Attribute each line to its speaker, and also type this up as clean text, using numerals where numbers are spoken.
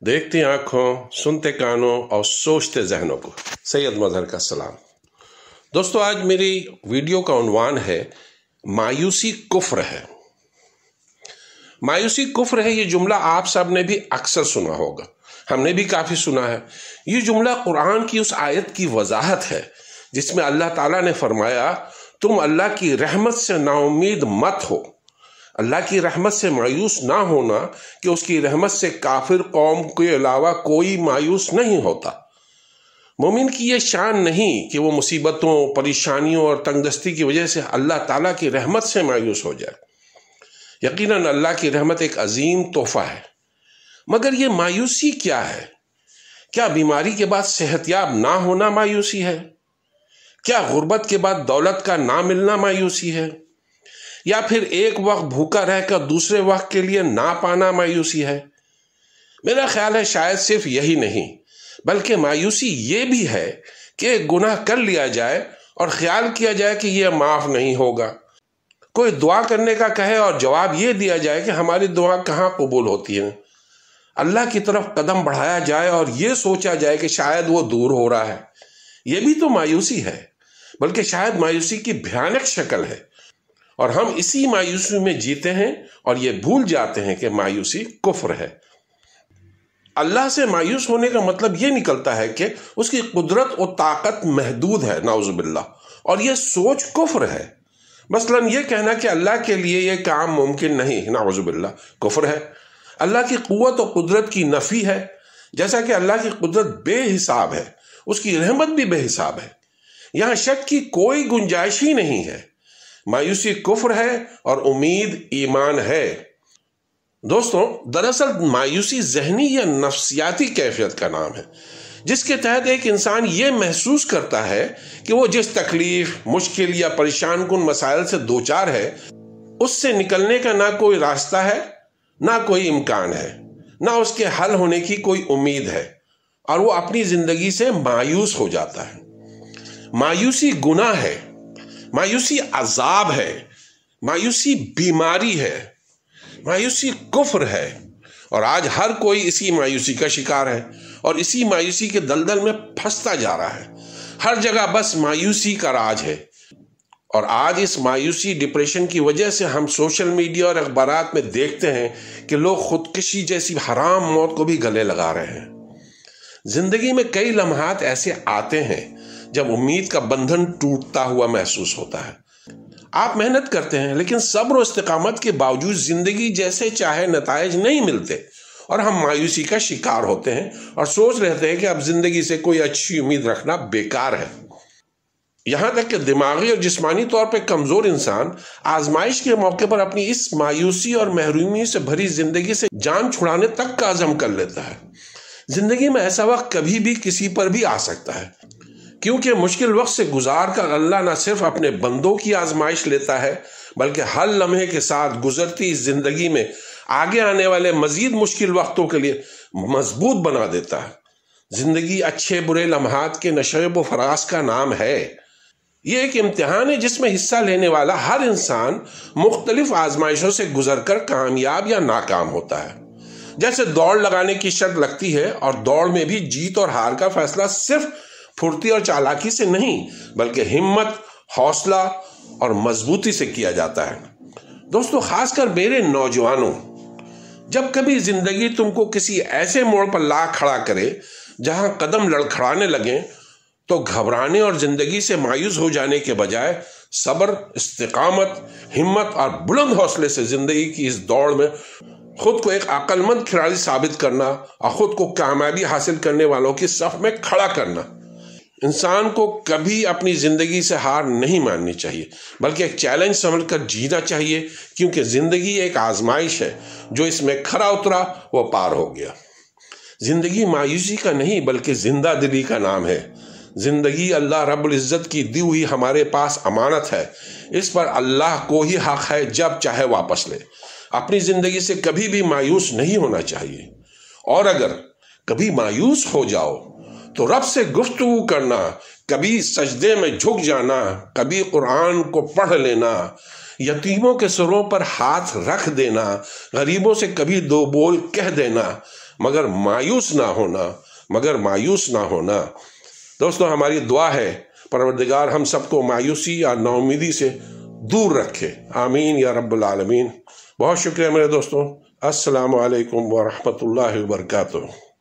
Speaker 1: देखती आंखों, सुनते कानों और सोचते जहनों को। सैयद मजहर का सलाम। दोस्तों, आज मेरी वीडियो का उन्वान है मायूसी कुफ्र है। मायूसी कुफ्र है, ये जुमला आप सब ने भी अक्सर सुना होगा, हमने भी काफी सुना है। ये जुमला कुरान की उस आयत की वजाहत है जिसमें अल्लाह ताला ने फरमाया, तुम अल्लाह की रहमत से नाउम्मीद मत हो। अल्लाह की रहमत से मायूस ना होना कि उसकी रहमत से काफिर कौम के अलावा कोई मायूस नहीं होता। मोमिन की ये शान नहीं कि वो मुसीबतों, परेशानियों और तंगदस्ती की वजह से अल्लाह ताला की रहमत से मायूस हो जाए। यकीनन अल्लाह की रहमत एक अजीम तोहफा है, मगर ये मायूसी क्या है? क्या बीमारी के बाद सेहतयाब ना होना मायूसी है? क्या गुर्बत के बाद दौलत का ना मिलना मायूसी है? या फिर एक वक्त भूखा रहकर दूसरे वक्त के लिए ना पाना मायूसी है? मेरा ख्याल है शायद सिर्फ यही नहीं, बल्कि मायूसी ये भी है कि एक गुनाह कर लिया जाए और ख्याल किया जाए कि यह माफ नहीं होगा। कोई दुआ करने का कहे और जवाब ये दिया जाए कि हमारी दुआ कहाँ कबूल होती है। अल्लाह की तरफ कदम बढ़ाया जाए और ये सोचा जाए कि शायद वो दूर हो रहा है। ये भी तो मायूसी है, बल्कि शायद मायूसी की भयानक शक्ल है। और हम इसी मायूसी में जीते हैं और ये भूल जाते हैं कि मायूसी कुफ्र है। अल्लाह से मायूस होने का मतलब ये निकलता है कि उसकी कुदरत और ताकत महदूद है, नाउजुबिल्लाह, और ये सोच कुफ्र है। मसलन ये कहना कि अल्लाह के लिए ये काम मुमकिन नहीं, नाउजुबिल्लाह, कुफ्र है। अल्लाह की कुव्वत और कुदरत की नफी है, जैसा कि अल्लाह की कुदरत बेहिसाब है, उसकी रहमत भी बेहिसाब है। यहां शक की कोई गुंजाइश ही नहीं है। मायूसी कुफ्र है और उम्मीद ईमान है। दोस्तों, दरअसल मायूसी ज़हनी या नफ्सियाती कैफियत का नाम है, जिसके तहत एक इंसान ये महसूस करता है कि वो जिस तकलीफ, मुश्किल या परेशान कुन मसाइल से दो चार है, उससे निकलने का ना कोई रास्ता है, ना कोई इम्कान है, ना उसके हल होने की कोई उम्मीद है, और वो अपनी जिंदगी से मायूस हो जाता है। मायूसी गुनाह है, मायूसी अजाब है, मायूसी बीमारी है, मायूसी कुफ्र है। और आज हर कोई इसी मायूसी का शिकार है और इसी मायूसी के दलदल में फंसता जा रहा है। हर जगह बस मायूसी का राज है। और आज इस मायूसी, डिप्रेशन की वजह से हम सोशल मीडिया और अखबारात में देखते हैं कि लोग खुदकुशी जैसी हराम मौत को भी गले लगा रहे हैं। जिंदगी में कई लम्हात ऐसे आते हैं जब उम्मीद का बंधन टूटता हुआ महसूस होता है। आप मेहनत करते हैं, लेकिन सब्र और इस्तिकामत के बावजूद जिंदगी जैसे चाहे नताइज नहीं मिलते और हम मायूसी का शिकार होते हैं और सोच रहते हैं कि अब जिंदगी से कोई अच्छी उम्मीद रखना बेकार है। यहां तक कि दिमागी और जिस्मानी तौर पर कमजोर इंसान आजमाइश के मौके पर अपनी इस मायूसी और महरूमी से भरी जिंदगी से जान छुड़ाने तक का अज़म कर लेता है। जिंदगी में ऐसा वक्त कभी भी किसी पर भी आ सकता है, क्योंकि मुश्किल वक्त से गुजार कर अल्लाह न सिर्फ अपने बंदों की आजमाइश लेता है, बल्कि हर लम्हे के साथ गुजरती इस जिंदगी में आगे आने वाले मजीद मुश्किल वक्तों के लिए मजबूत बना देता है। जिंदगी अच्छे बुरे लम्हात के नशेब व फराज का नाम है। ये एक इम्तिहान है जिसमें हिस्सा लेने वाला हर इंसान मुख्तलिफ आजमाइशों से गुजर कर कामयाब या नाकाम होता है। जैसे दौड़ लगाने की शर्त लगती है, और दौड़ में भी जीत और हार का फैसला सिर्फ फुर्ती और चालाकी से नहीं, बल्कि हिम्मत, हौसला और मजबूती से किया जाता है। दोस्तों, खासकर मेरे नौजवानों, जब कभी जिंदगी तुमको किसी ऐसे मोड़ पर ला खड़ा करे जहां कदम लड़खड़ाने लगे, तो घबराने और जिंदगी से मायूस हो जाने के बजाय सब्र, इस्तिकामत, हिम्मत और बुलंद हौसले से जिंदगी की इस दौड़ में खुद को एक अक्लमंद खिलाड़ी साबित करना और खुद को कामयाबी हासिल करने वालों की सफ में खड़ा करना। इंसान को कभी अपनी जिंदगी से हार नहीं माननी चाहिए, बल्कि एक चैलेंज समझकर जीना चाहिए, क्योंकि जिंदगी एक आजमाइश है। जो इसमें खरा उतरा वो पार हो गया। जिंदगी मायूसी का नहीं, बल्कि जिंदा दिली का नाम है। जिंदगी अल्लाह रब्बुल इज्जत की दी हुई हमारे पास अमानत है। इस पर अल्लाह को ही हक है जब चाहे वापस ले। अपनी जिंदगी से कभी भी मायूस नहीं होना चाहिए, और अगर कभी मायूस हो जाओ तो रब से गुफ्तगू करना, कभी सजदे में झुक जाना, कभी कुरान को पढ़ लेना, यतीमों के सरों पर हाथ रख देना, गरीबों से कभी दो बोल कह देना, مگر مایوس نہ ہونا دوستو ہماری دعا ہے پروردگار ہم سب کو مایوسی یا ناامیدی سے دور رکھے، آمین یا رب العالمین۔ بہت شکریہ میرے دوستوں، السلام علیکم ورحمۃ اللہ وبرکاتہ۔